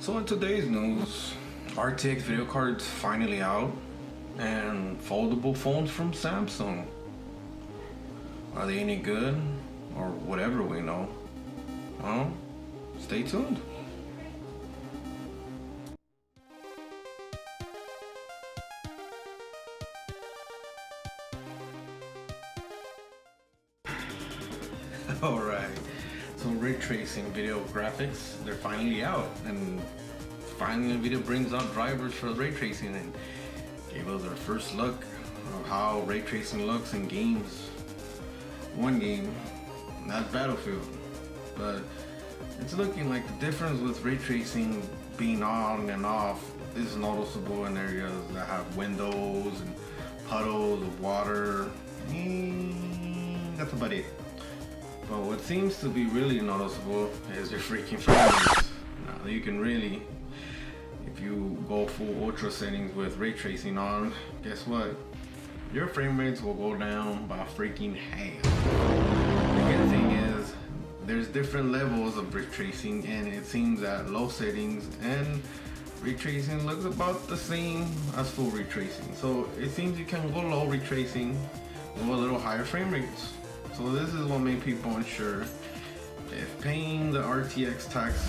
So in today's news, RTX video cards finally out, and foldable phones from Samsung. Are they any good, or whatever we know? Well, stay tuned. Alright, so ray tracing video graphics, they're finally out, and finally NVIDIA brings out drivers for ray tracing and gave us our first look of how ray tracing looks in games. One game, that's Battlefield, but it's looking like the difference with ray tracing being on and off is noticeable in areas that have windows and puddles of water. That's about it. But what seems to be really noticeable is your freaking frame rates. Now you can really, if you go full ultra settings with ray tracing on, guess what? Your frame rates will go down by freaking half. The good thing is, there's different levels of ray tracing, and it seems that low settings and ray tracing looks about the same as full ray tracing. So it seems you can go low ray tracing with a little higher frame rates. So this is what made people unsure if paying the RTX tax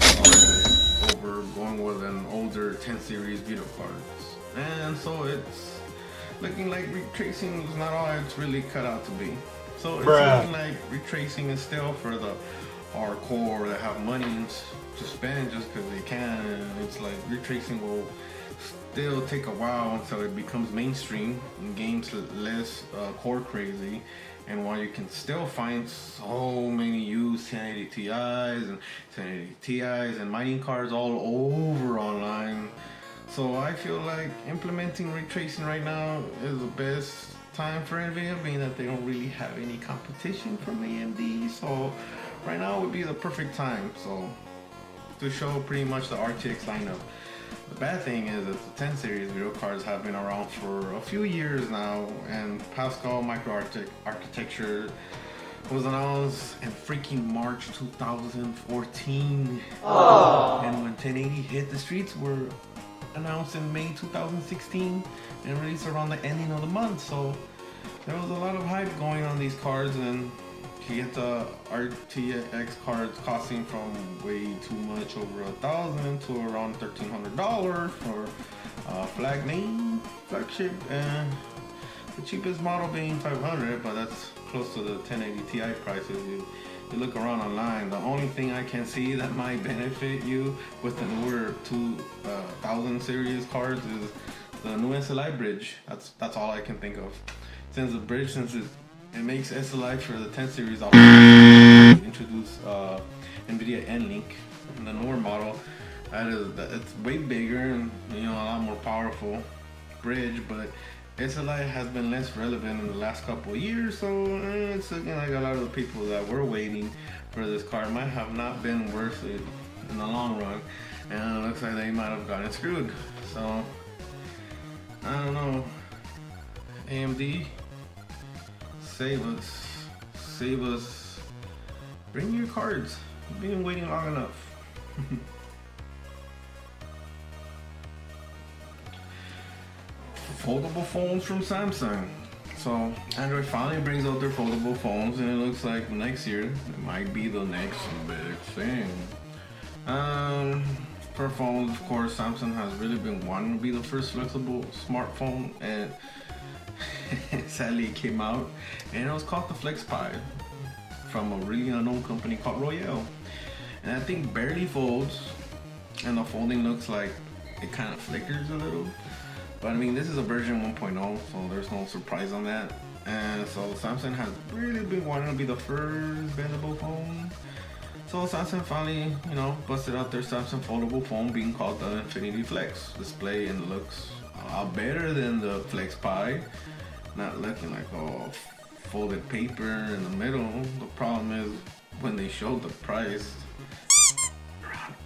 over going with an older 10 series video cards. And so it's looking like retracing is not all it's really cut out to be. So it's looking like retracing is still for the hardcore that have money to spend just because they can. And it's like retracing will still take a while until it becomes mainstream and games less core crazy. And while you can still find so many used 1080 Ti's and 1080 Ti's and mining cards all over online, so I feel like implementing ray tracing right now is the best time for NVIDIA, being that they don't really have any competition from AMD. So right now would be the perfect time to show pretty much the RTX lineup. The bad thing is that the 10 series video cards have been around for a few years now, and Pascal microarchitecture was announced in freaking March 2014. Aww. And when 1080 hit the streets were announced in May 2016 and released around the ending of the month. So there was a lot of hype going on these cards, and you get the RTX cards costing from way too much, over $1,000 to around $1,300 for flagship, and the cheapest model being $500, but that's close to the 1080 Ti prices. You look around online, the only thing I can see that might benefit you with the newer 2000 series cards is the new SLI bridge. That's all I can think of. Since it makes SLI for the 10 series introduce NVIDIA N-Link in the newer model. It's way bigger and a lot more powerful bridge, but SLI has been less relevant in the last couple of years, so it's looking like a lot of the people that were waiting for this card might have not been worth it in the long run, and it looks like they might have gotten screwed. So I don't know, AMD, save us, bring your cards. You've been waiting long enough. Foldable phones from Samsung. So Android finally brings out their foldable phones, and it looks like next year it might be the next big thing. For phones, of course, Samsung has really been wanting to be the first flexible smartphone, and sadly it came out, and it was called the Flex Pi from a really unknown company called Royale, and that thing barely folds, and the folding looks like it kind of flickers a little. But I mean, this is a version 1.0, so there's no surprise on that. And so Samsung has really been wanting to be the first bendable phone. So Samsung finally, busted out their Samsung foldable phone, being called the Infinity Flex display, and looks a lot better than the Flex Pi. Not looking like folded paper in the middle. The problem is when they showed the price, around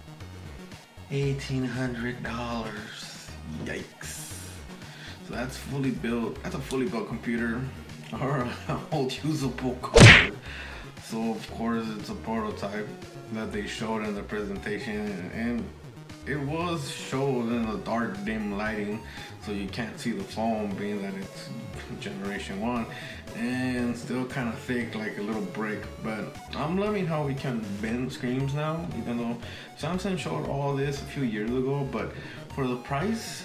$1,800. Yikes. So that's fully built. That's a fully built computer or a whole usable card. So of course it's a prototype that they showed in the presentation, and it was showed in the dark, dim lighting, so you can't see the foam, being that it's generation 1, and still kind of thick like a little brick. But I'm loving how we can bend screens now, even though Samsung showed all this a few years ago. But for the price,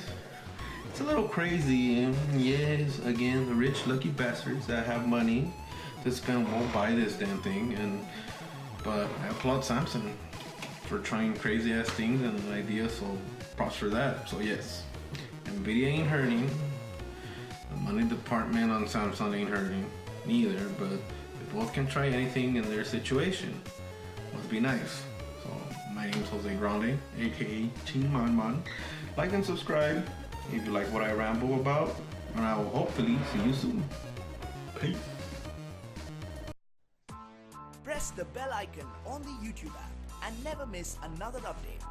it's a little crazy. Yes, again, the rich lucky bastards that have money to spend won't buy this damn thing. But I applaud Samsung for trying crazy ass things and ideas, so props for that. So yes, Nvidia ain't hurting, the money department on Samsung ain't hurting neither, but they both can try anything in their situation. Must be nice. So my name's Jose Grande, aka Team Man. Like and subscribe if you like what I ramble about, and I will hopefully see you soon. Peace. Press the bell icon on the YouTube app and never miss another update.